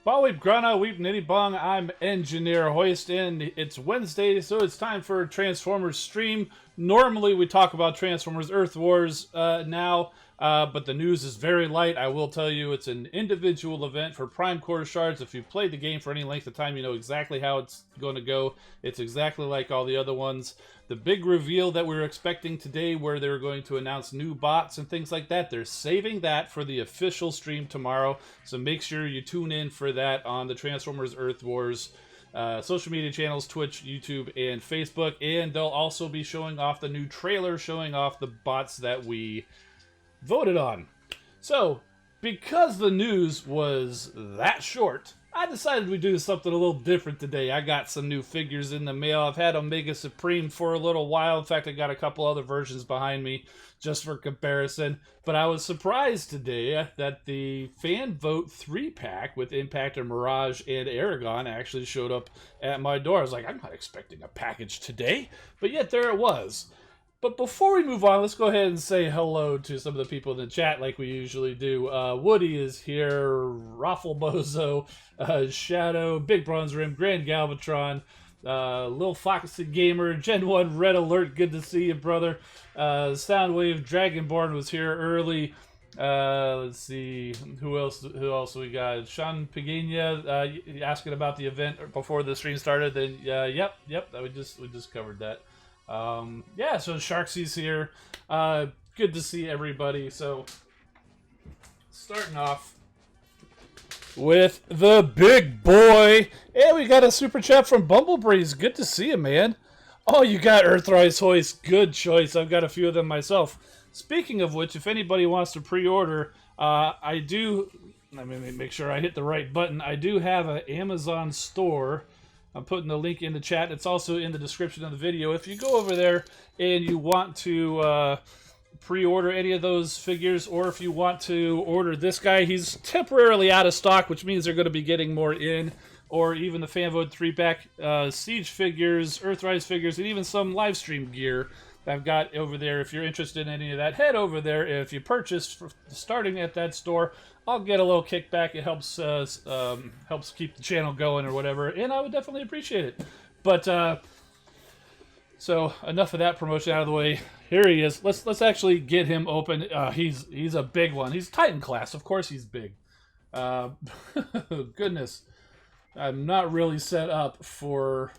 Bawweep Grana Weep Nitty Bong, I'm Engineer Hoist, and it's Wednesday, so it's time for a Transformers stream. Normally we talk about Transformers Earth Wars now, but the news is very light. I will tell you it's an individual event for Prime Core Shards. If you've played the game for any length of time, you know exactly how it's going to go. It's exactly like all the other ones. The big reveal that we were expecting today, where they were going to announce new bots and things like that, they're saving that for the official stream tomorrow. So make sure you tune in for that on the Transformers Earth Wars social media channels, Twitch, YouTube, and Facebook. And they'll also be showing off the new trailer, showing off the bots that we voted on. So, because the news was that short, I decided we'd do something a little different today. I got some new figures in the mail. I've had Omega Supreme for a little while. In fact, I got a couple other versions behind me just for comparison. But I was surprised today that the fan vote 3-pack with Impactor, Mirage, and Aragon actually showed up at my door. I was like, I'm not expecting a package today. But yet there it was. But before we move on, let's go ahead and say hello to some of the people in the chat like we usually do. Woody is here, Raffle Bozo, Shadow, Big Bronze Rim, Grand Galvatron, Lil Foxy Gamer, Gen 1 Red Alert, good to see you, brother. Soundwave, Dragonborn was here early. Let's see, who else we got? Sean Pagina, asking about the event before the stream started. Then, yep, we just covered that. Yeah, so Sharksy's here. Good to see everybody. So, starting off with the big boy. And we got a super chat from Bumblebreeze. Good to see you, man. Oh, you got Earthrise Hoist. Good choice. I've got a few of them myself. Speaking of which, if anybody wants to pre-order, I do... Let me make sure I hit the right button. I do have an Amazon store. I'm putting the link in the chat. It's also in the description of the video. If you go over there and you want to pre-order any of those figures, or if you want to order this guy, he's temporarily out of stock, which means they're going to be getting more in, or even the fan vote 3-pack Siege figures, Earthrise figures, and even some live stream gear I've got over there. If you're interested in any of that, head over there. If you purchase starting at that store, I'll get a little kickback. It helps helps keep the channel going or whatever, and I would definitely appreciate it. But so enough of that promotion out of the way. Here he is. Let's actually get him open. He's a big one. He's Titan class, of course. He's big. Goodness, I'm not really set up for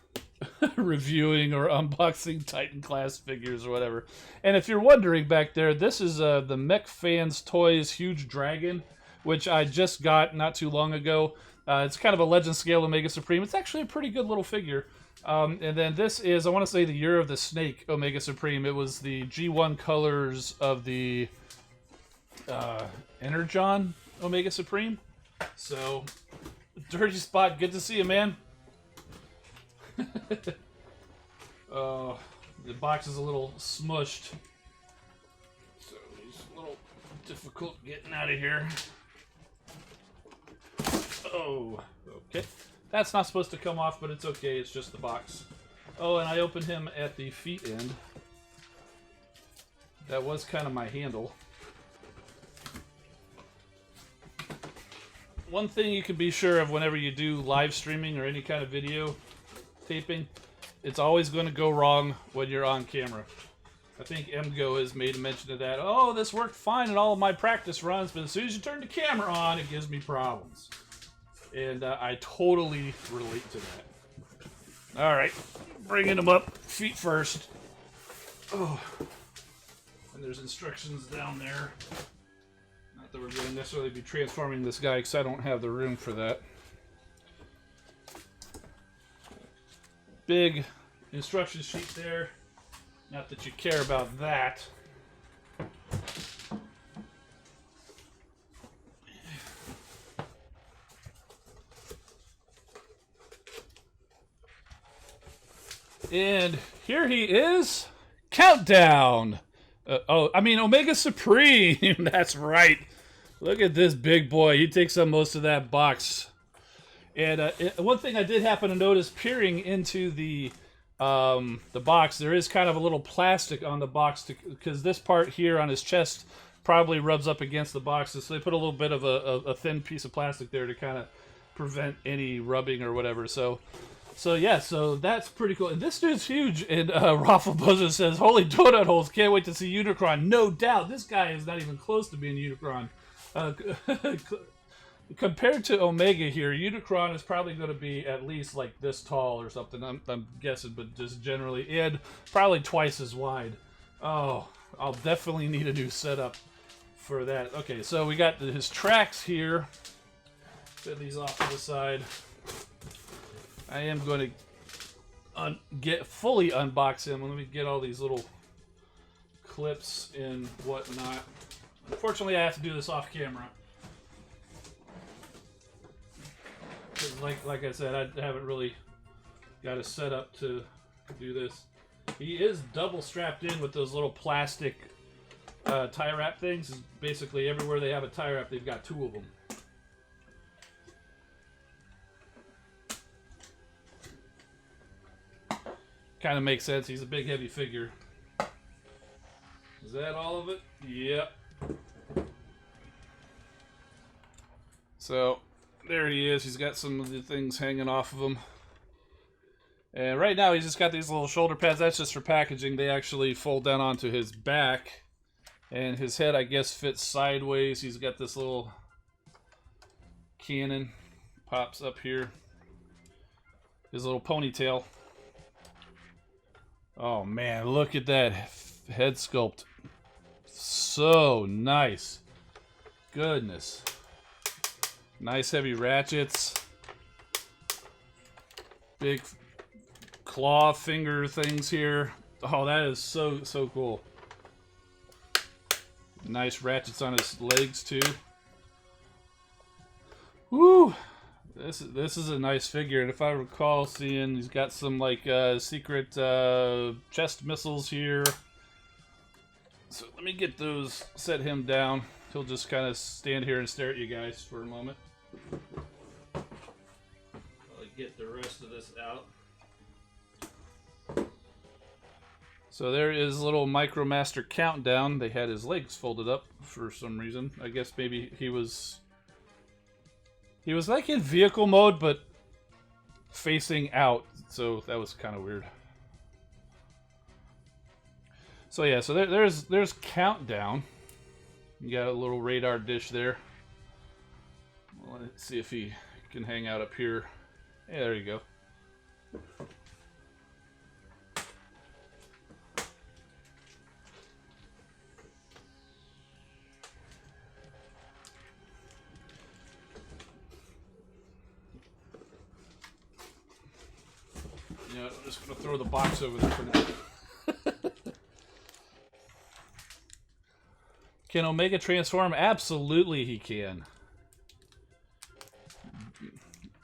reviewing or unboxing Titan class figures or whatever. And if you're wondering back there, this is the Mech Fans Toys Huge Dragon, which I just got not too long ago. It's kind of a Legend Scale Omega Supreme. It's actually a pretty good little figure. And then this is, I want to say, the Year of the Snake Omega Supreme. It was the G1 colors of the Energon Omega Supreme. So, Dirty Spot, good to see you, man. The box is a little smushed, so it's a little difficult getting out of here. Oh, okay. That's not supposed to come off, but it's okay. It's just the box. Oh, and I opened him at the feet end. That was kind of my handle. One thing you can be sure of whenever you do live streaming or any kind of video taping, it's always going to go wrong when you're on camera. I think MGO has made a mention of that. Oh, this worked fine in all of my practice runs, but as soon as you turn the camera on, it gives me problems. And I totally relate to that. Alright, bringing them up, feet first. Oh, and there's instructions down there. Not that we're going to necessarily be transforming this guy, because I don't have the room for that. Big instruction sheet there. Not that you care about that. And here he is. Countdown. Omega Supreme. That's right. Look at this big boy. He takes up most of that box. And one thing I did happen to notice peering into the box, there is kind of a little plastic on the box because this part here on his chest probably rubs up against the boxes. So they put a little bit of a thin piece of plastic there to kind of prevent any rubbing or whatever. So yeah, so that's pretty cool. And this dude's huge. And Rafflebuzzer says, "Holy donut holes! Can't wait to see Unicron." No doubt, this guy is not even close to being Unicron. Compared to Omega here, Unicron is probably going to be at least like this tall or something. I'm guessing, but just generally, and probably twice as wide. Oh, I'll definitely need a new setup for that. Okay, so we got his tracks here. Set these off to the side. I am going to fully unbox him. Let me get all these little clips and whatnot. Unfortunately, I have to do this off camera. Like I said, I haven't really got a setup to do this. He is double strapped in with those little plastic tie wrap things. Basically, everywhere they have a tie wrap, they've got two of them. Kind of makes sense. He's a big, heavy figure. Is that all of it? Yep. So, there he is. He's got some of the things hanging off of him. And right now, he's just got these little shoulder pads. That's just for packaging. They actually fold down onto his back. And his head, I guess, fits sideways. He's got this little cannon. Pops up here. His little ponytail. Oh man, look at that head sculpt. So nice. Goodness. Nice heavy ratchets. Big claw finger things here. Oh, that is so cool. Nice ratchets on his legs too. Woo! This is a nice figure, and if I recall seeing, he's got some like secret chest missiles here. So let me get those, set him down. He'll just kind of stand here and stare at you guys for a moment. I'll get the rest of this out. So there is a little Micromaster countdown. They had his legs folded up for some reason. I guess maybe he was like in vehicle mode, but facing out. So that was kind of weird. So yeah, so there's countdown. You got a little radar dish there. Let's see if he can hang out up here. Yeah, there you go. Yeah, I'm just gonna throw the box over there for now. Can Omega transform? Absolutely he can.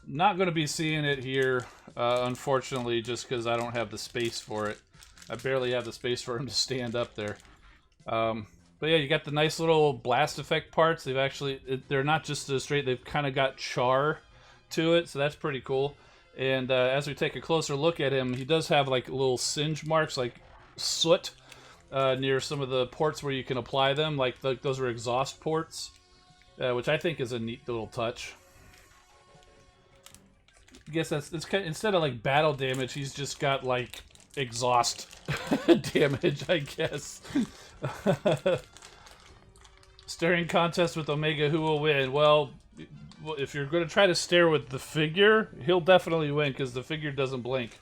Not going to be seeing it here, unfortunately, just because I don't have the space for it. I barely have the space for him to stand up there. But yeah, you got the nice little blast effect parts. They've actually, they're not just straight, they've kind of got char to it, so that's pretty cool. And as we take a closer look at him, he does have like little singe marks, like soot, near some of the ports where you can apply them. Like those are exhaust ports, which I think is a neat little touch. I guess it's kind of, instead of like battle damage, he's just got like exhaust damage, I guess. Staring contest with Omega, who will win? Well, if you're going to try to stare with the figure, he'll definitely win because the figure doesn't blink.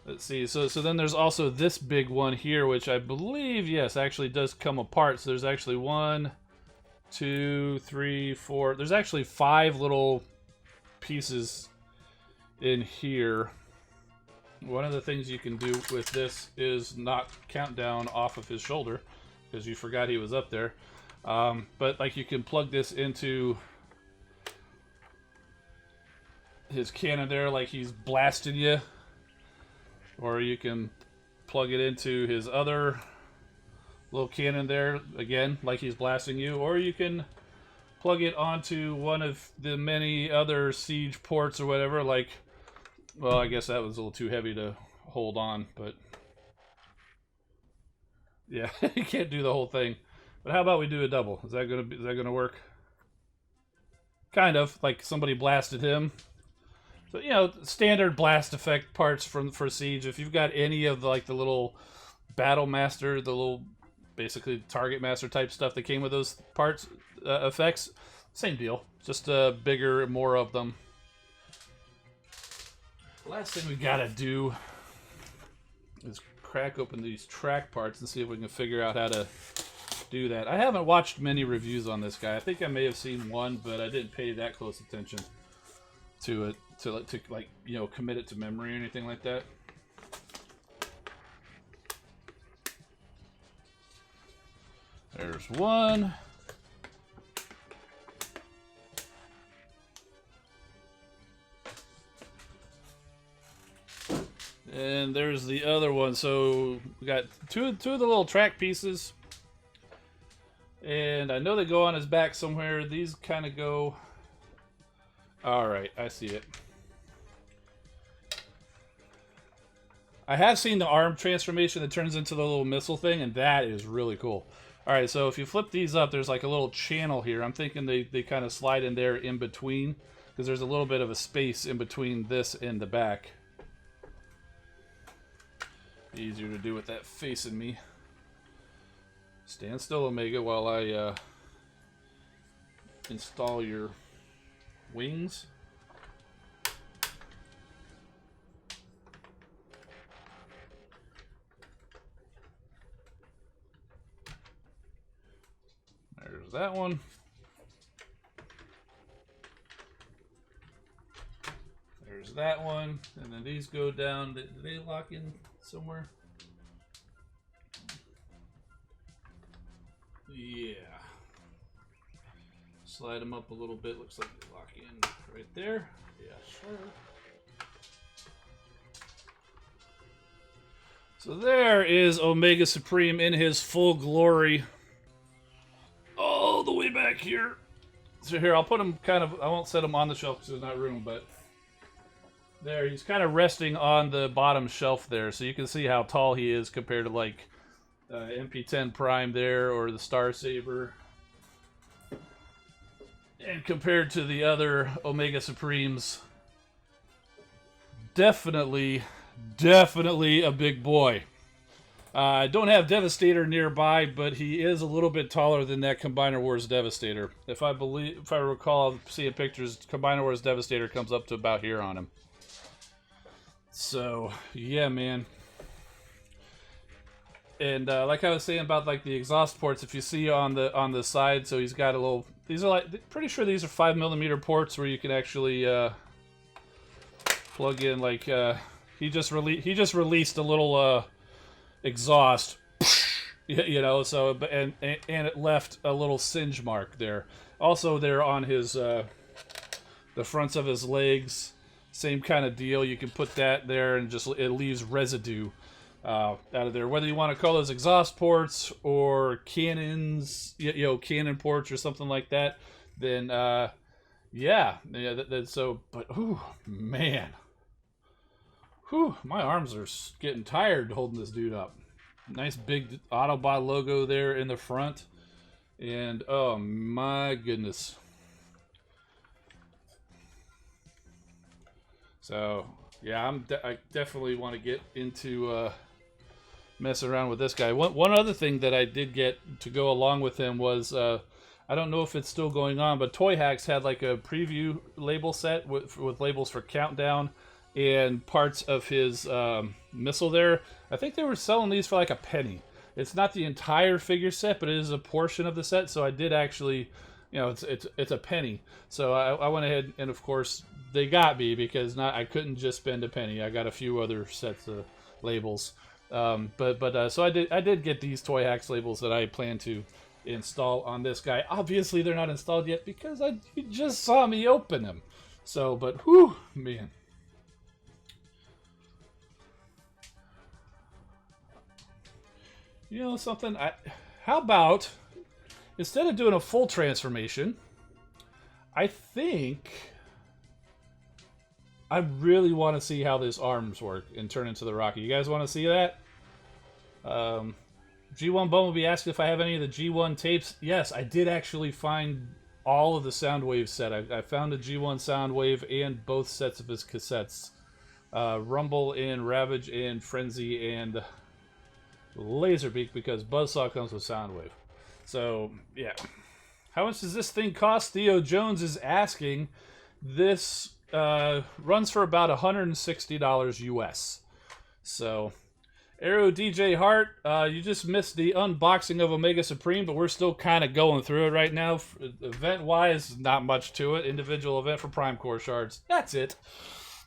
Let's see. So then there's also this big one here, which I believe, yes, actually does come apart. So there's actually 1, 2, 3, 4. There's actually 5 little pieces in here. One of the things you can do with this is knock Countdown off of his shoulder because you forgot he was up there. But like you can plug this into his cannon there, like he's blasting you, or you can plug it into his other little cannon there again, like he's blasting you, or you can plug it onto one of the many other siege ports or whatever. Like, well, I guess that was a little too heavy to hold on, but yeah, you can't do the whole thing. But how about we do a double? Is that gonna work? kind of like somebody blasted him. So, you know, standard blast effect parts for Siege. If you've got any of the, like the little Battle Master, the little basically Target Master type stuff that came with those parts effects, same deal. Just bigger, more of them. Last thing we gotta do is crack open these track parts and see if we can figure out how to do that. I haven't watched many reviews on this guy. I think I may have seen one, but I didn't pay that close attention to it to like, you know, commit it to memory or anything like that. There's one. And there's the other one. So we got two of the little track pieces. And I know they go on his back somewhere. These kind of go... Alright, I see it. I have seen the arm transformation that turns into the little missile thing, and that is really cool. Alright, so if you flip these up, there's like a little channel here. I'm thinking they kind of slide in there in between, because there's a little bit of a space in between this and the back. Easier to do with that facing me. Stand still, Omega, while I install your wings. There's that one. There's that one. And then these go down. Do they lock in somewhere? Yeah. Slide them up a little bit. Looks like they lock in right there. Yeah, sure. So there is Omega Supreme in his full glory. All the way back here. So here, I'll put him kind of... I won't set him on the shelf because there's not room, but... There, he's kind of resting on the bottom shelf there. So you can see how tall he is compared to, like... MP10 Prime there, or the Star Saber, and compared to the other Omega Supremes, definitely a big boy. I don't have Devastator nearby, but he is a little bit taller than that Combiner Wars Devastator. If I recall seeing pictures, Combiner Wars Devastator comes up to about here on him. So yeah, man. And like I was saying about like the exhaust ports, if you see on the side, so he's got a little. These are like, pretty sure these are 5mm ports where you can actually plug in. Like he just released a little exhaust, you know. So and it left a little singe mark there. Also, there on his the fronts of his legs, same kind of deal. You can put that there, and just it leaves residue. Out of there, whether you want to call those exhaust ports or cannons, you know, cannon ports or something like that, then yeah, so. But ooh, man, my arms are getting tired holding this dude up. Nice big Autobot logo there in the front, and oh my goodness. So yeah, I definitely want to get into messing around with this guy. One other thing that I did get to go along with him was I don't know if it's still going on, but Toy Hacks had like a preview label set with labels for Countdown and parts of his missile there. I think they were selling these for like a penny. It's not the entire figure set, but it is a portion of the set. So I did actually, you know, it's a penny. So I went ahead and of course they got me because I couldn't just spend a penny. I got a few other sets of labels. So I did get these Toy Hacks labels that I plan to install on this guy. Obviously they're not installed yet because you just saw me open them. So, but whew, man. You know something? How about instead of doing a full transformation, I think I really want to see how this arms work and turn into the Rocket. You guys want to see that? G1 Bumblebee asked if I have any of the G1 tapes. Yes, I did actually find all of the Soundwave set. I found a G1 Soundwave and both sets of his cassettes. Rumble and Ravage and Frenzy and Laserbeak, because Buzzsaw comes with Soundwave. So, yeah. How much does this thing cost? Theo Jones is asking. This runs for about $160 US. So, Aero DJ Hart, you just missed the unboxing of Omega Supreme, but we're still kind of going through it right now. Event-wise, not much to it. Individual event for Prime Core Shards. That's it.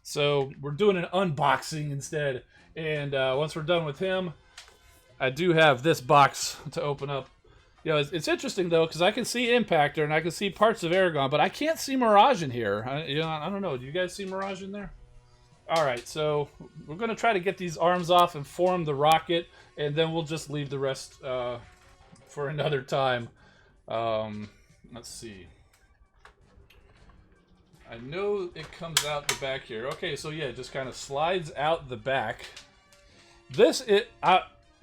So, we're doing an unboxing instead. And once we're done with him, I do have this box to open up. You know, it's interesting, though, because I can see Impactor and I can see parts of Aragon, but I can't see Mirage in here. I don't know. Do you guys see Mirage in there? All right, so we're going to try to get these arms off and form the rocket, and then we'll just leave the rest for another time. Let's see. I know it comes out the back here. Okay, so yeah, it just kind of slides out the back.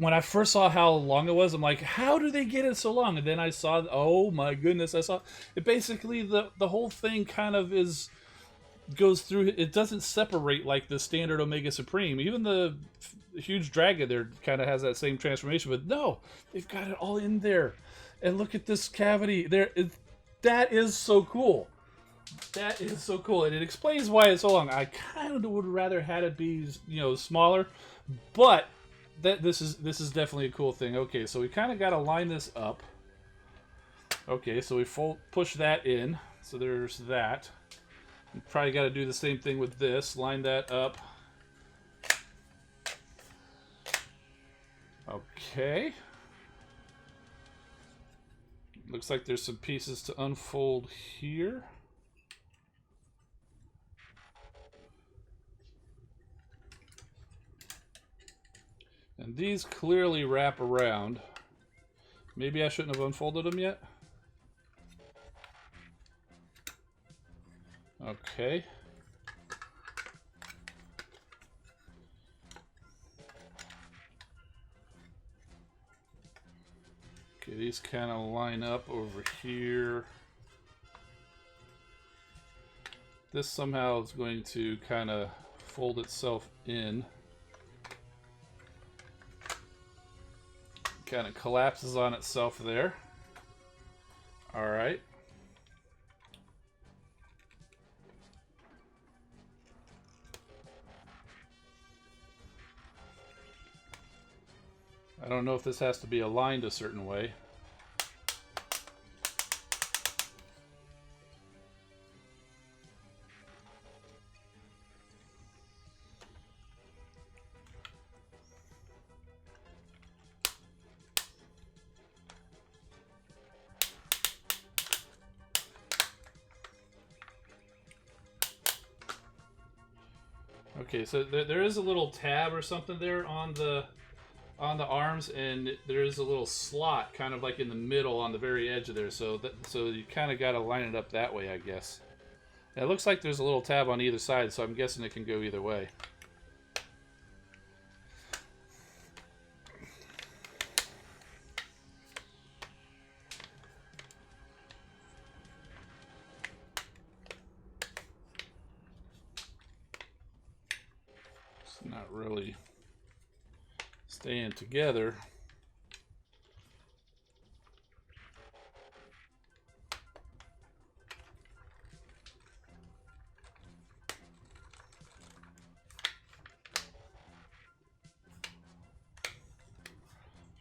When I first saw how long it was, I'm like, how do they get it so long? And then I saw, oh my goodness, I saw it. Basically, the whole thing kind of goes through. It doesn't separate like the standard Omega Supreme. Even the huge dragon there kind of has that same transformation, but no, they've got it all in there. And look at this cavity there. That is so cool. That is so cool, and it explains why it's so long. I kind of would rather had it be, you know, smaller, but this is definitely a cool thing. Okay, so we kind of got to line this up. Okay, so we push that in. So there's that. We probably got to do the same thing with this. Line that up. Okay. Looks like there's some pieces to unfold here. And these clearly wrap around. Maybe I shouldn't have unfolded them yet. Okay. Okay, these kind of line up over here. This somehow is going to kind of fold itself in. Kind of collapses on itself there. All right. I don't know if this has to be aligned a certain way. Okay, so there is a little tab or something there on the arms, and there is a little slot kind of like in the middle on the very edge of there. So you kind of got to line it up that way, I guess. And it looks like there's a little tab on either side, so I'm guessing it can go either way. Not really staying together.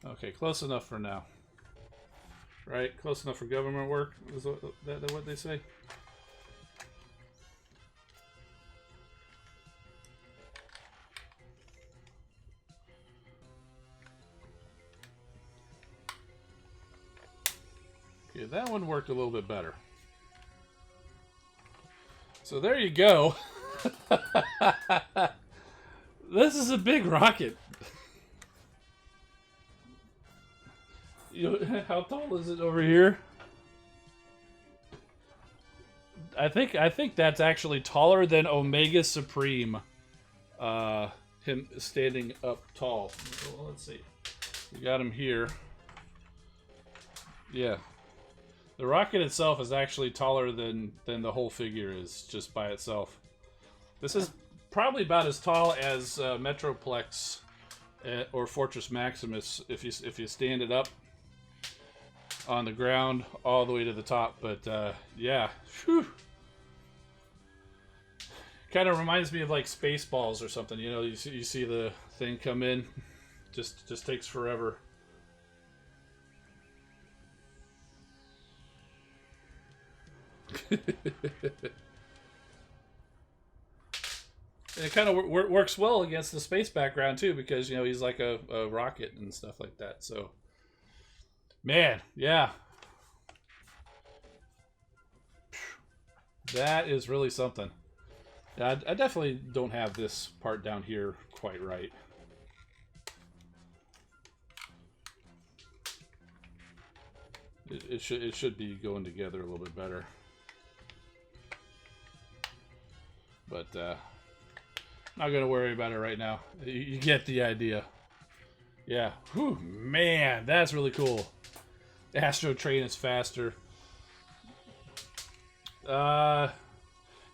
Okay, close enough for now. Right? Close enough for government work? Is that what they say? Okay, that one worked a little bit better. So there you go. This is a big rocket. You know, how tall is it over here? I think that's actually taller than Omega Supreme. Him standing up tall. Well, let's see. We got him here. Yeah. The rocket itself is actually taller than the whole figure is just by itself. This is probably about as tall as Metroplex or Fortress Maximus if you stand it up on the ground all the way to the top. But yeah, whew. Kind of reminds me of like Spaceballs or something. You know, you see the thing come in, just takes forever. It kind of works well against the space background too, because you know he's like a rocket and stuff like that. So, man, yeah, that is really something. I definitely don't have this part down here quite right. It should be going together a little bit better. But not gonna worry about it right now. You get the idea. Yeah. Whew, man, that's really cool. Astro Train is faster.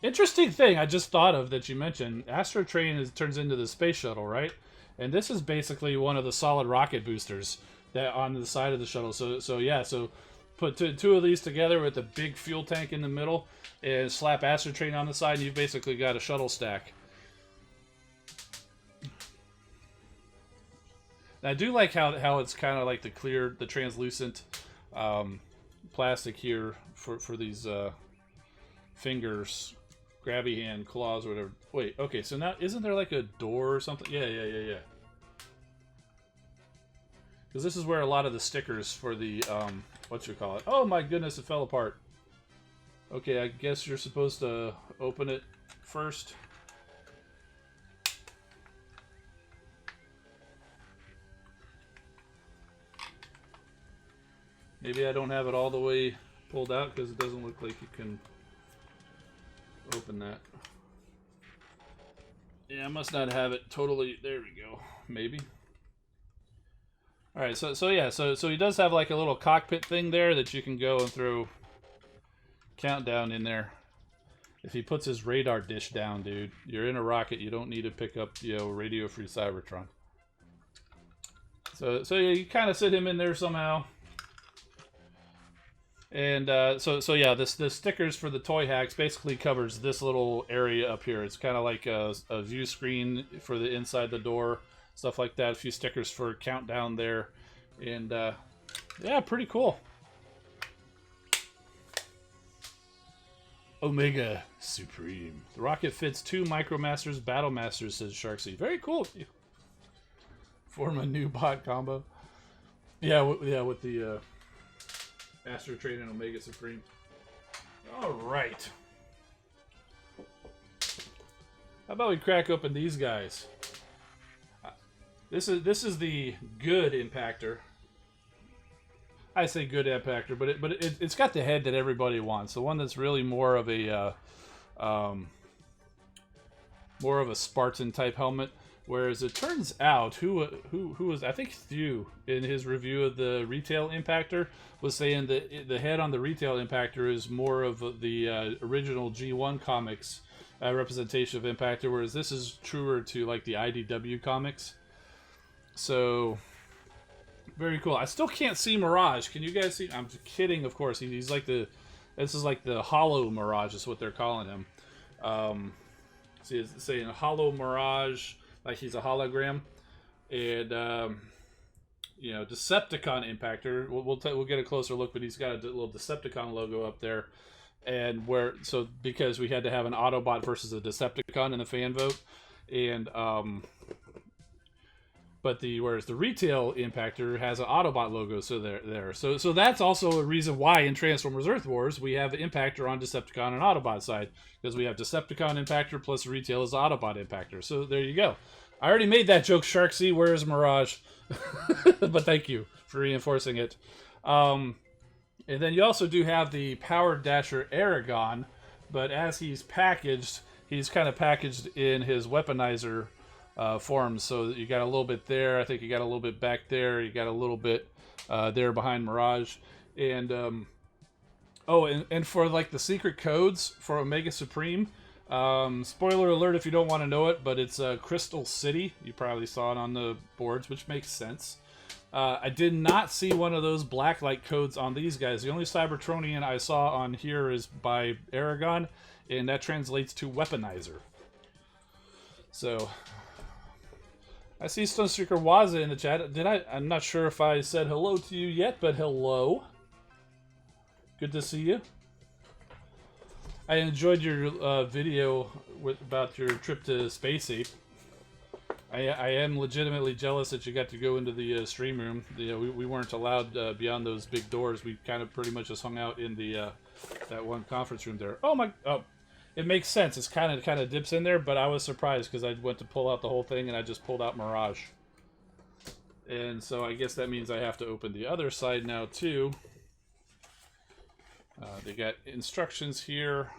Interesting thing I just thought of that you mentioned. Astro Train turns into the space shuttle, right? And this is basically one of the solid rocket boosters that on the side of the shuttle. So yeah. So put two of these together with a big fuel tank in the middle, and slap Astro Train on the side, and you've basically got a shuttle stack. And I do like how it's kind of like the translucent plastic here for these fingers. Grabby hand, claws, or whatever. Wait, okay, so now, isn't there like a door or something? Yeah. Because this is where a lot of the stickers for the, what you call it? Oh my goodness, it fell apart. Okay, I guess you're supposed to open it first. Maybe I don't have it all the way pulled out because it doesn't look like you can open that. Yeah, I must not have it totally. There we go. Maybe. All right. So yeah. So he does have like a little cockpit thing there that you can go and throw countdown in there. If he puts his radar dish down, dude, you're in a rocket. You don't need to pick up, you know, radio-free Cybertron. So yeah, you kind of sit him in there somehow. And so yeah, the stickers for the toy hacks basically covers this little area up here. It's kind of like a view screen for the inside the door, stuff like that. A few stickers for countdown there, and yeah, pretty cool. Omega Supreme. The rocket fits 2 Micromasters Battle Masters, says Sharksy. Very cool. Form a new bot combo. Yeah, with the Astro Train and Omega Supreme. All right. How about we crack open these guys? This is the good Impactor. I say good Impactor, but it's got the head that everybody wants. The one that's really more of a Spartan type helmet. Whereas it turns out, who was, I think Thew in his review of the retail Impactor was saying that the head on the retail Impactor is more of the original G1 comics representation of Impactor, whereas this is truer to like the IDW comics. So very cool. I still can't see Mirage. Can you guys see? I'm kidding, of course. He's like this is like the Holo Mirage is what they're calling him. See, it's saying Holo Mirage. Like he's a hologram, and you know, Decepticon Impactor. We'll get a closer look, but he's got a little Decepticon logo up there, and because we had to have an Autobot versus a Decepticon in the fan vote, and whereas the retail Impactor has an Autobot logo, so that's also a reason why in Transformers Earth Wars we have Impactor on Decepticon and Autobot side, because we have Decepticon Impactor plus retail is Autobot Impactor. So there you go. I already made that joke, Sharksy. Where's Mirage? But thank you for reinforcing it. And then you also do have the Powerdasher Airagon, but as he's packaged, he's kind of packaged in his weaponizer form. So you got a little bit there. I think you got a little bit back there. You got a little bit there behind Mirage. And Oh, and for like the secret codes for Omega Supreme, spoiler alert if you don't want to know it, but it's Crystal City. You probably saw it on the boards, which makes sense. I did not see one of those blacklight codes on these guys. The only Cybertronian I saw on here is by Aragon, and that translates to Weaponizer. So, I see Stunstreaker Waza in the chat. I'm not sure if I said hello to you yet, but hello. Good to see you. I enjoyed your video about your trip to Space Ape. I am legitimately jealous that you got to go into the stream room. We weren't allowed beyond those big doors. We kind of pretty much just hung out in the that one conference room there. Oh, it makes sense. It's kind of dips in there, but I was surprised because I went to pull out the whole thing and I just pulled out Mirage. And so I guess that means I have to open the other side now too. They got instructions here.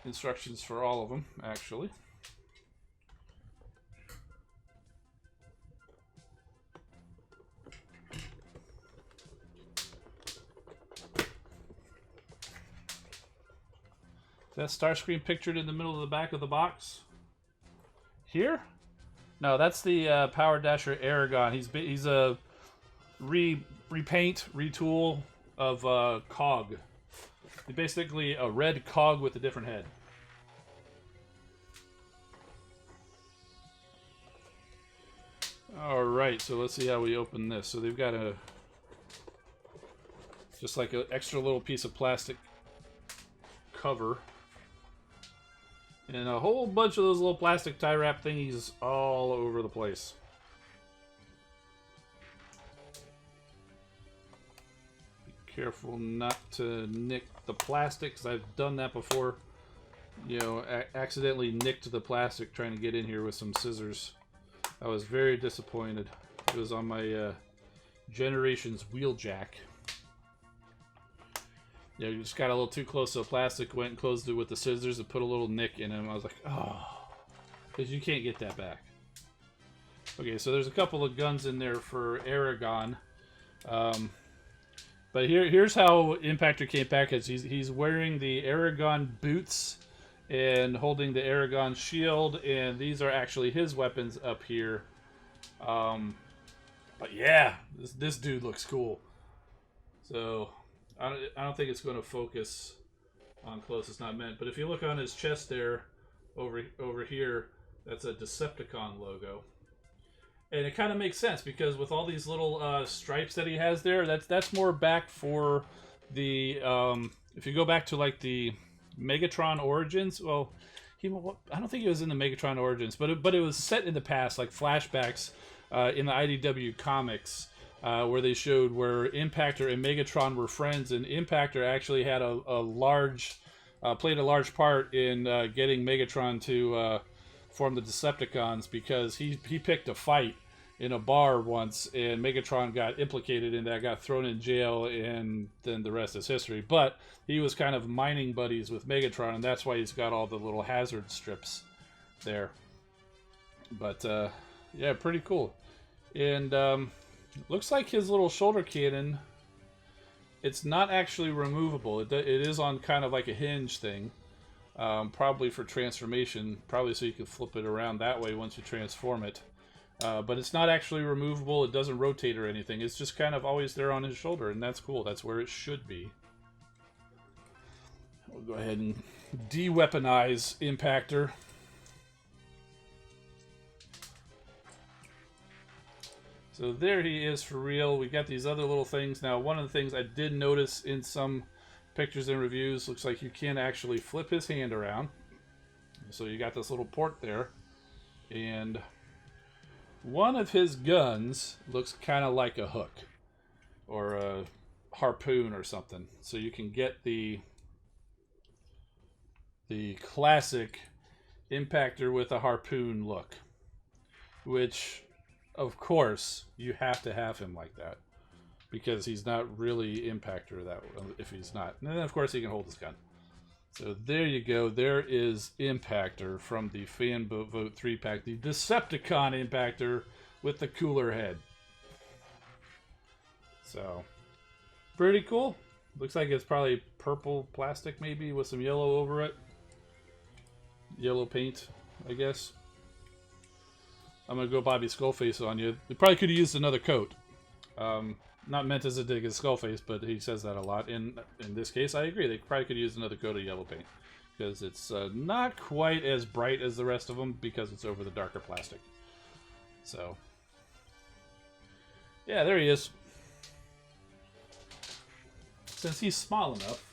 Instructions for all of them, actually. Is that Starscream pictured in the middle of the back of the box? Here? No, that's the Powerdasher Airagon. He's a repaint, retool of Cog. Basically a red Cog with a different head. Alright, so let's see how we open this. So they've got just like an extra little piece of plastic cover. And a whole bunch of those little plastic tie wrap thingies all over the place. Be careful not to nick the plastic, because I've done that before. You know, accidentally nicked the plastic trying to get in here with some scissors. I was very disappointed. It was on my Generations Wheeljack. You know, you just got a little too close to the plastic, went and closed it with the scissors and put a little nick in him. I was like, oh, because you can't get that back. Okay, so there's a couple of guns in there for Aragon. But here's how Impactor came packaged. He's wearing the Aragon boots and holding the Aragon shield, and these are actually his weapons up here. But yeah, this dude looks cool. So I don't think it's going to focus on close. It's not meant. But if you look on his chest there, over here, that's a Decepticon logo. And it kind of makes sense because with all these little stripes that he has there, that's more back for the if you go back to like the Megatron Origins. Well, I don't think he was in the Megatron Origins, but it was set in the past, like flashbacks in the IDW comics, where they showed where Impactor and Megatron were friends, and Impactor actually had played a large part in getting Megatron to form the Decepticons, because he picked a fight in a bar once, and Megatron got implicated in that, got thrown in jail, and then the rest is history. But he was kind of mining buddies with Megatron, and that's why he's got all the little hazard strips there. But yeah, pretty cool. And looks like his little shoulder cannon, it's not actually removable. It is on kind of like a hinge thing. Probably for transformation, probably so you can flip it around that way once you transform it. But it's not actually removable. It doesn't rotate or anything. It's just kind of always there on his shoulder, and that's cool. That's where it should be. We'll go ahead and de-weaponize Impactor. So there he is for real. We got these other little things. Now, one of the things I did notice in some pictures and reviews, looks like you can actually flip his hand around. So you got this little port there. And one of his guns looks kind of like a hook or a harpoon or something. So you can get the classic Impactor with a harpoon look, which of course you have to have him like that, because he's not really Impactor that if he's not. And then of course he can hold his gun. So there you go. There is Impactor from the Fan Vote 3-pack. The Decepticon Impactor with the cooler head. So, pretty cool. Looks like it's probably purple plastic, maybe, with some yellow over it. Yellow paint, I guess. I'm gonna go Bobby Skullface on you. They probably could have used another coat. Not meant as a dig at Skullface, but he says that a lot. In this case, I agree. They probably could use another coat of yellow paint because it's not quite as bright as the rest of them because it's over the darker plastic. So, yeah, there he is. Since he's small enough,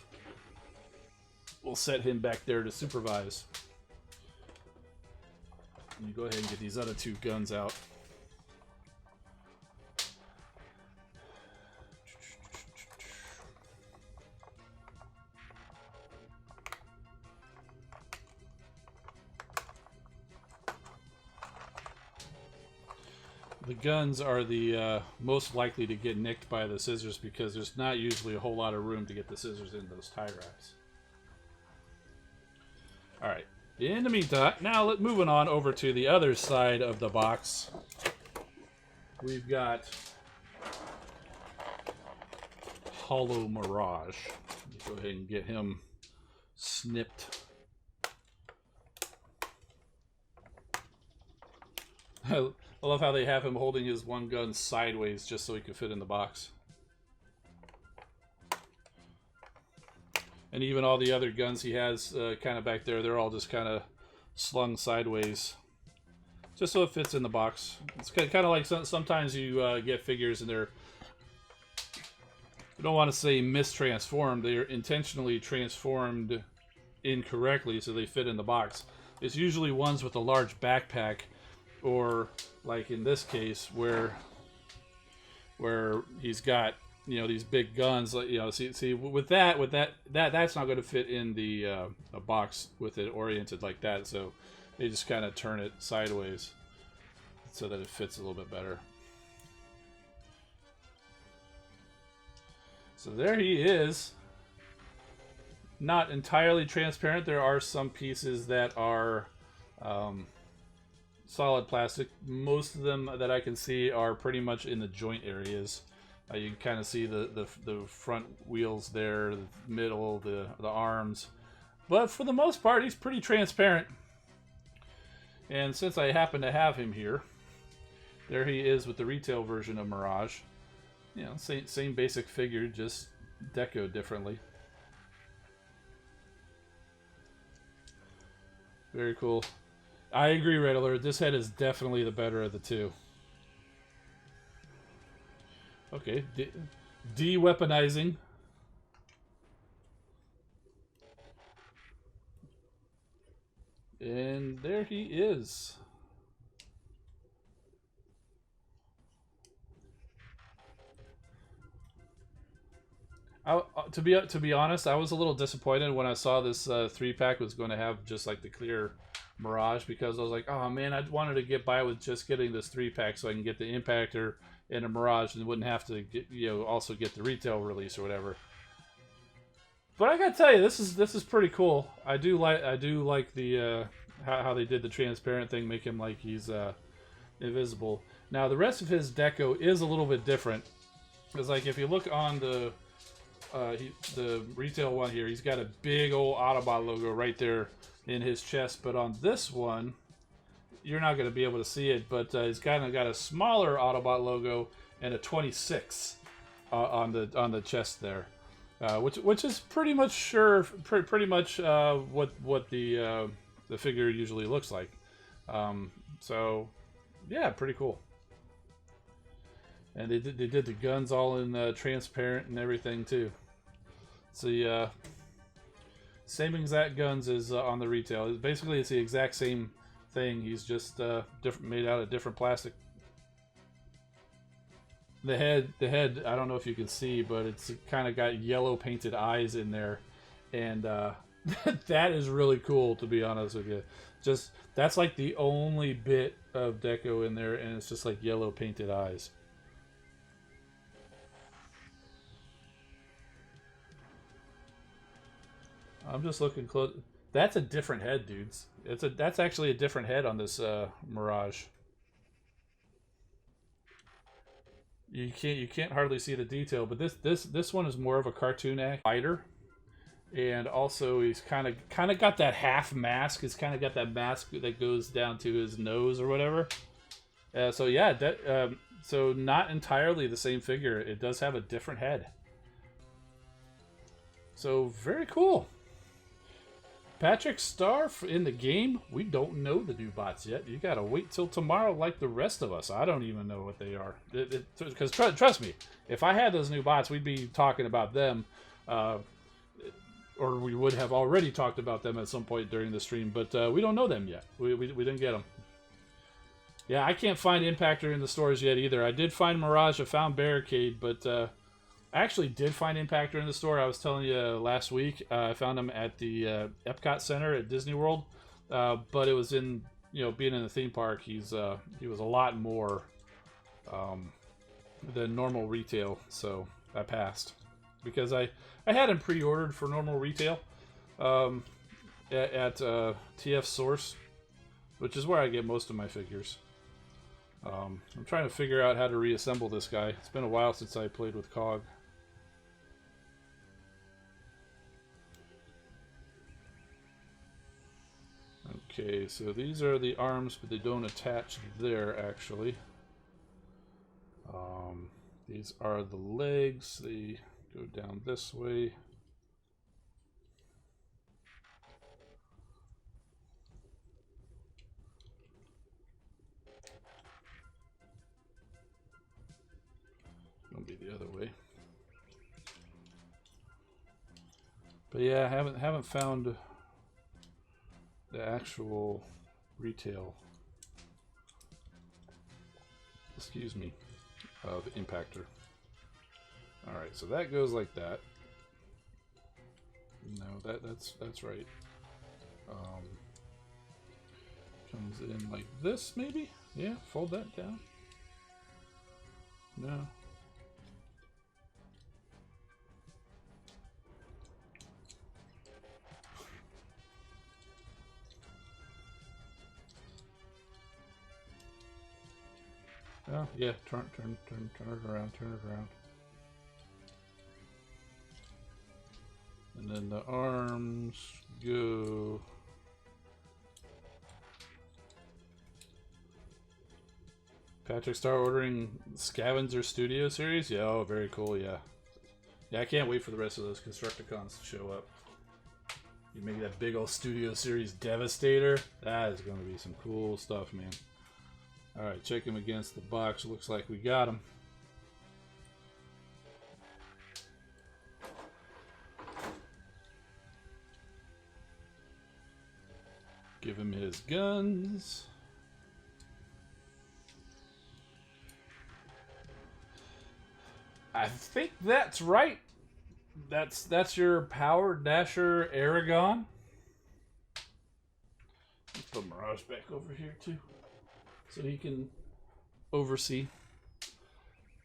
we'll set him back there to supervise. You go ahead and get these other two guns out. The guns are the most likely to get nicked by the scissors because there's not usually a whole lot of room to get the scissors in those tie wraps. Alright, in the meantime, now moving on over to the other side of the box. We've got Holo Mirage. Let's go ahead and get him snipped. I love how they have him holding his one gun sideways just so he can fit in the box. And even all the other guns he has kind of back there, they're all just kind of slung sideways. Just so it fits in the box. It's kind of like sometimes you get figures and they're, I don't want to say mistransformed, they're intentionally transformed incorrectly so they fit in the box. It's usually ones with a large backpack, or like in this case where he's got, you know, these big guns, like, you know, see with that's not going to fit in the a box with it oriented like that, so they just kind of turn it sideways so that it fits a little bit better. So there he is. Not entirely transparent. There are some pieces that are solid plastic. Most of them that I can see are pretty much in the joint areas. You can kind of see the front wheels there, the middle, the arms. But for the most part, he's pretty transparent. And since I happen to have him here, there he is with the retail version of Mirage. You know, same basic figure, just decoed differently. Very cool. I agree, Red Alert. This head is definitely the better of the two. Okay, de-weaponizing. And there he is. To be honest, I was a little disappointed when I saw this 3-pack was going to have just like the clear Mirage, because I was like, oh man, I wanted to get by with just getting this 3-pack so I can get the Impactor and a Mirage and wouldn't have to get, you know, also get the retail release or whatever. But I gotta tell you, this is pretty cool. I do like the how they did the transparent thing, make him like he's invisible. Now the rest of his deco is a little bit different. Because like if you look on the retail one here, he's got a big old Autobot logo right there in his chest, but on this one you're not going to be able to see it, but he's kind of got a smaller Autobot logo and a 26 on the chest there, which is pretty much what the figure usually looks like. So yeah, pretty cool. And they did the guns all in transparent and everything too. It's the same exact guns as on the retail. Basically, it's the exact same thing. He's just made out of different plastic. The head. I don't know if you can see, but it's kind of got yellow painted eyes in there, and that is really cool. To be honest with you, just that's like the only bit of deco in there, and it's just like yellow painted eyes. I'm just looking close. That's a different head, dudes. That's actually a different head on this Mirage. you can't hardly see the detail, but this one is more of a cartoon act fighter, and also he's kind of got that half mask. He's kind of got that mask that goes down to his nose or whatever. So yeah, so not entirely the same figure. It does have a different head. So very cool. Patrick Star in the game. We don't know the new bots yet. You gotta wait till tomorrow, like the rest of us. I don't even know what they are. Because trust me, if I had those new bots, we'd be talking about them, or we would have already talked about them at some point during the stream. But we don't know them yet. We didn't get them. Yeah, I can't find Impactor in the stores yet either. I did find Mirage. I found Barricade, but I actually did find Impactor in the store. I was telling you last week. I found him at the Epcot Center at Disney World, but it was in, being in the theme park. He was a lot more than normal retail, so I passed because I had him pre-ordered for normal retail at TF Source, which is where I get most of my figures. I'm trying to figure out how to reassemble this guy. It's been a while since I played with COG. Okay, so these are the arms, but they don't attach there, actually. These are the legs. They go down this way. It'll be the other way. But yeah, I haven't found the actual retail, of Impactor. Alright, so that goes like that. No, that's right. Comes in like this, maybe? Yeah, fold that down. No. Oh, yeah, turn it around, turn it around. And then the arms go... Patrick, start ordering Scavenger Studio series? Yeah, oh, very cool, yeah. Yeah, I can't wait for the rest of those Constructicons to show up. You make that big old Studio Series Devastator. That is going to be some cool stuff, man. Alright, check him against the box. Looks like we got him. Give him his guns. I think that's right. That's your Powerdasher Aragon. Let's put Mirage back over here too, so he can oversee.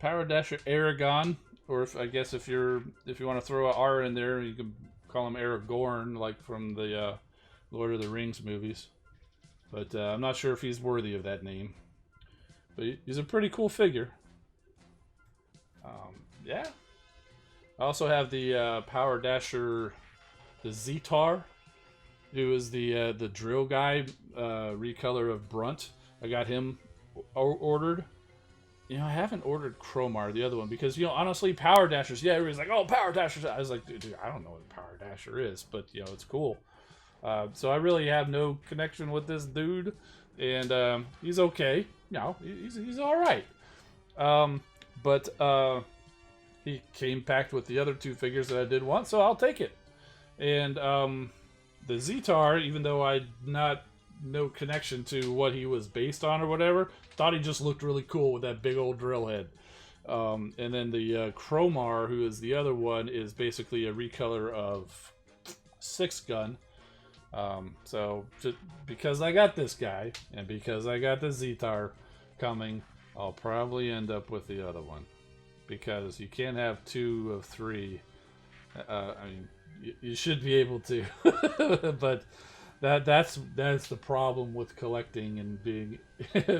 Powerdasher Airagon, or if you want to throw an R in there, you can call him Aragorn, like from the Lord of the Rings movies. But I'm not sure if he's worthy of that name. But he's a pretty cool figure. Yeah. I also have the Powerdasher, the Zetar, who is the drill guy, recolor of Brunt. I got him ordered. I haven't ordered Chromar, the other one, because, honestly, Powerdashers, yeah, everybody's like, oh, Powerdashers. I was like, dude, I don't know what a Powerdasher is, but, it's cool. So I really have no connection with this dude, and he's okay. He's all right. But he came packed with the other two figures that I did want, so I'll take it. And the Zetar, even though I no connection to what he was based on or whatever, thought he just looked really cool with that big old drill head. And then the Chromar, who is the other one, is basically a recolor of Six Gun. So just because I got this guy and because I got the Zetar coming, I'll probably end up with the other one, because you can't have 2 of 3. I mean, you should be able to, but that's the problem with collecting and being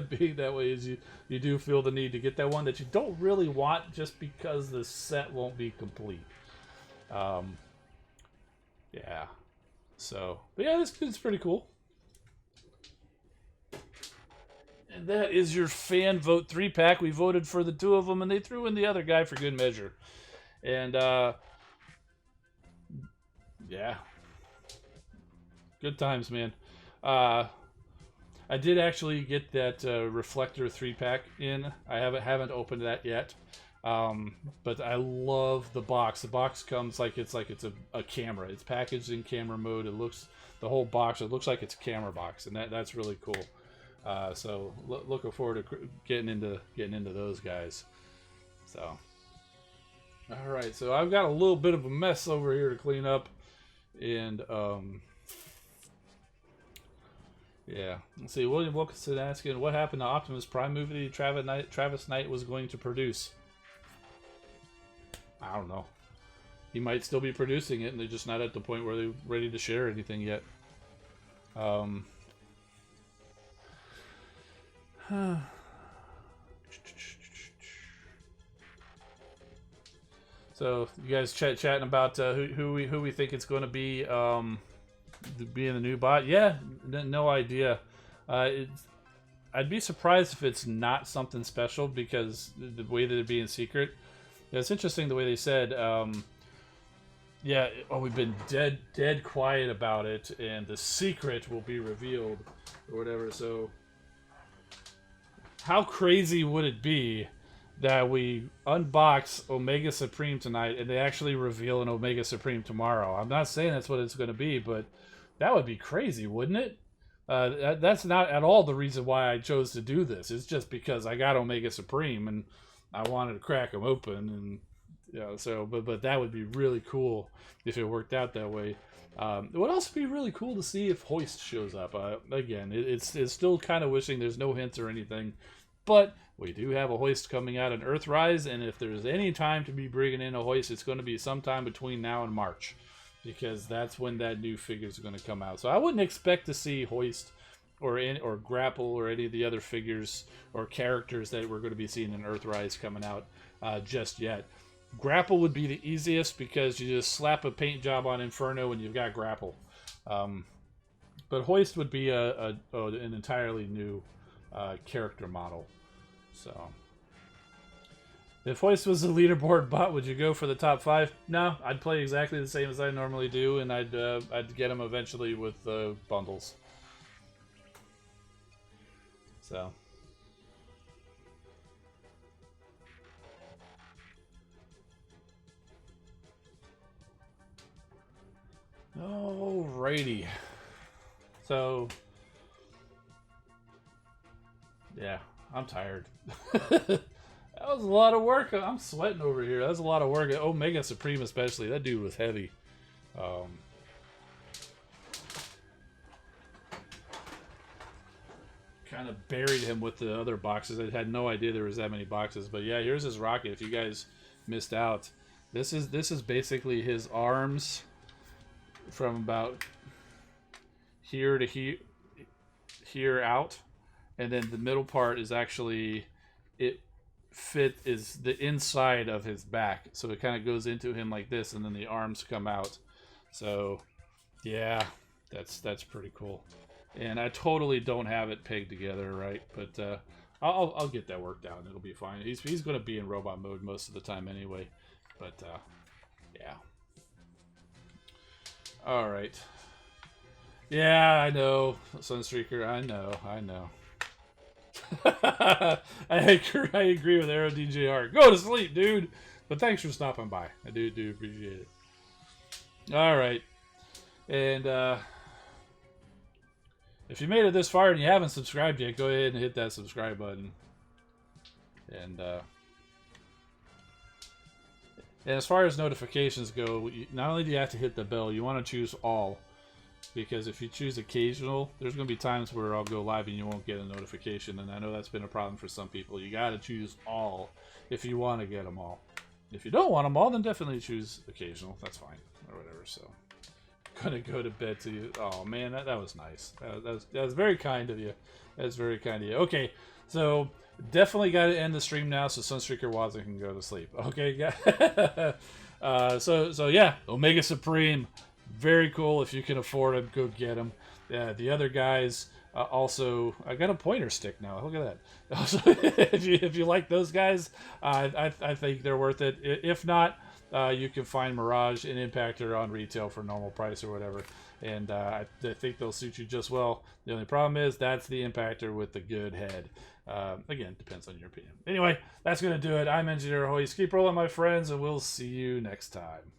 being that way is you do feel the need to get that one that you don't really want just because the set won't be complete. Yeah. So, but yeah, this is pretty cool. And that is your fan vote 3-pack. We voted for the 2 of them, and they threw in the other guy for good measure. And yeah, good times, man. I did actually get that reflector 3-pack in. I haven't opened that yet. But I love the box. The box comes like it's a camera. It's packaged in camera mode. It looks, the whole box, it looks like it's a camera box, and that's really cool. So looking forward to getting into those guys. So, all right. So I've got a little bit of a mess over here to clean up, and yeah. Let's see. William Wilkinson asking, what happened to Optimus Prime movie Travis Knight was going to produce? I don't know. He might still be producing it, and they're just not at the point where they're ready to share anything yet. So you guys chatting about who we think it's going to be being the new bot? Yeah, no idea. I'd be surprised if it's not something special because the way that it'd be in secret. Yeah, it's interesting the way they said. Yeah, we've been dead quiet about it, and the secret will be revealed or whatever. So, how crazy would it be that we unbox Omega Supreme tonight and they actually reveal an Omega Supreme tomorrow? I'm not saying that's what it's going to be, but that would be crazy, wouldn't it? That's not at all the reason why I chose to do this. It's just because I got Omega Supreme and I wanted to crack them open, and so but that would be really cool if it worked out that way. It would also be really cool to see if Hoist shows up. Again, it's still kind of wishing there's no hints or anything, but we do have a Hoist coming out in Earthrise, and if there's any time to be bringing in a Hoist, it's going to be sometime between now and March, because that's when that new figure is going to come out. So I wouldn't expect to see Hoist or Grapple or any of the other figures or characters that we're going to be seeing in Earthrise coming out just yet. Grapple would be the easiest because you just slap a paint job on Inferno and you've got Grapple. But Hoist would be an entirely new character model. So, if Hoist was the leaderboard bot, would you go for the top 5? No, I'd play exactly the same as I normally do, and I'd get him eventually with bundles. So. Alrighty. So. Yeah, I'm tired. That was a lot of work. I'm sweating over here. That was a lot of work. Omega Supreme especially. That dude was heavy. Kind of buried him with the other boxes. I had no idea there was that many boxes. But yeah, here's his rocket. If you guys missed out, this is basically his arms from about here to here out, and then the middle part is actually is the inside of his back, so it kind of goes into him like this, and then the arms come out. So yeah, that's pretty cool. And I totally don't have it pegged together right, but I'll get that worked out and it'll be fine. He's going to be in robot mode most of the time anyway. But yeah. All right. Yeah, I know, Sunstreaker. I know. I agree with Aero DJR. Go to sleep, dude. But thanks for stopping by. I do appreciate it. All right, and if you made it this far and you haven't subscribed yet, go ahead and hit that subscribe button. And as far as notifications go, not only do you have to hit the bell, you want to choose all. Because if you choose occasional, there's going to be times where I'll go live and you won't get a notification. And I know that's been a problem for some people. You got to choose all if you want to get them all. If you don't want them all, then definitely choose occasional. That's fine. Or whatever. So, gonna go to bed to you. Oh man, that was nice. That was very kind of you. That's very kind of you. Okay, so definitely got to end the stream now so Sunstreaker Watson can go to sleep. Okay, so yeah, Omega Supreme, very cool. If you can afford them, go get them. The other guys also, I got a pointer stick now. Look at that. Also, if you like those guys, I think they're worth it. If not, you can find Mirage and Impactor on retail for normal price or whatever. And I think they'll suit you just well. The only problem is that's the Impactor with the good head. Again, depends on your opinion. Anyway, that's going to do it. I'm Engineer Hoist. Keep rolling, my friends, and we'll see you next time.